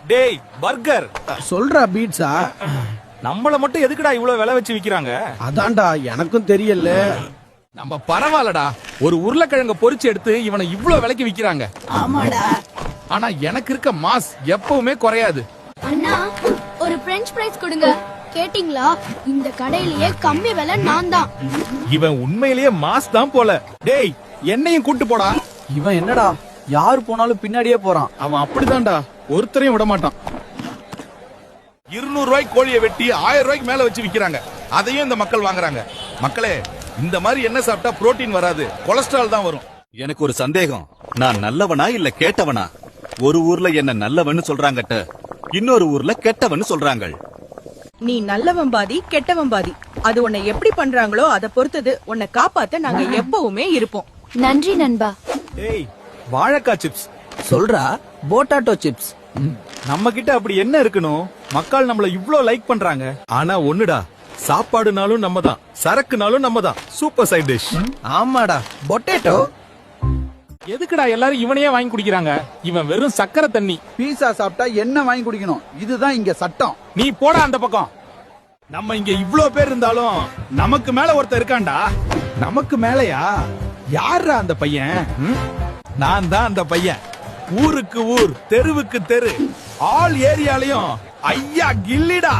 டேய் பர்கர் சொல்றா பீட்ஸா? நம்மள மட்டும் எதுக்குடா இவ்வளவு விலை வச்சு விக்கிறாங்க? அதான்டா எனக்கும் தெரியல. நம்ம பரவாயில்லடா, ஒரு உருளைக்கிழங்க பொரிச்சு எடுத்து இவனை இவ்ளோ விலைக்கு விக்கிறாங்க. ஆமாடா. ஆனா எனக்கு இருக்க மாஸ் எப்பவுமே குறையாது. அண்ணா ஒரு பிரெஞ்ச் ஃப்ரைஸ் கொடுங்க. கேட்டிங்களா? இந்த கடையிலேயே கம்மி விலை நான் தான். இவன் உண்மையிலேயே மாஸ் தான் போல. டேய் என்னையும் கூட்டு போடா. இவன் என்னடா யாரு போனாலும் பின்னாடியே போறான். அவன் அப்படிதான்டா, ஒருத்தரையும் விட மாட்டான். 200 ரூபாய்க்கு கோழியை வெட்டி 1000 ரூபாய்க்கு மேல வச்சு விக்கிறாங்க. அதையும் இந்த மக்கள் வாங்குறாங்க. மக்களே, இந்த மாதிரி என்ன சாப்பிட்டா புரோட்டீன் வராது, கொலஸ்ட்ரால் தான் வரும். எனக்கு ஒரு சந்தேகம். நான் நல்லவனா இல்ல கேட்டவனா? ஒரு ஊர்ல என்ன நல்லவன்னு சொல்றாங்கட்ட, இன்னொரு ஊர்ல கெட்டவன்னு சொல்றாங்க. நீ நல்லவன் பாதி கெட்டவன் பாதி. அது உன்னை எப்படி பண்றாங்களோ அதை பொறுத்தது. உன்னை காப்பாத்த நாங்க எப்பவுமே இருப்போம். நன்றி நண்பா. டேய் வாழைக்காய் சிப்ஸ். சொல்றா போட்டாட்டோ சிப்ஸ். நம்ம கிட்ட அப்படி என்ன இருக்கணும்? மக்கள் நம்மள இவ்ளோ லைக் பண்றாங்க. ஆனா ஒண்ணுடா, சாப்பாடுனாலும் நம்ம தான், சரக்குனாலும் நம்ம தான். Super side dish. ஆமாடா பொட்டேட்டோ. எதுக்குடா எல்லாரும் இவனையே வாங்கி குடிக்கிறாங்க? இவன் வெறும் சக்கரை தண்ணி. பீஸா சாப்பிட்டா என்ன வாங்கி குடிக்கணும்? இதுதான் இங்க சட்டம். நீ போடா அந்த பக்கம். நம்ம இங்க இவ்ளோ பேர் இருந்தாலும் நமக்கு மேல ஒருத்தர் இருக்கான்டா. நமக்கு மேலயா? யாரா அந்த பையன்? நான் தான் அந்த பையன். ஊருக்கு ஊர், தெருவுக்கு தெரு, ஆல் ஏரியாலயும் ஐயா கில்லிடா.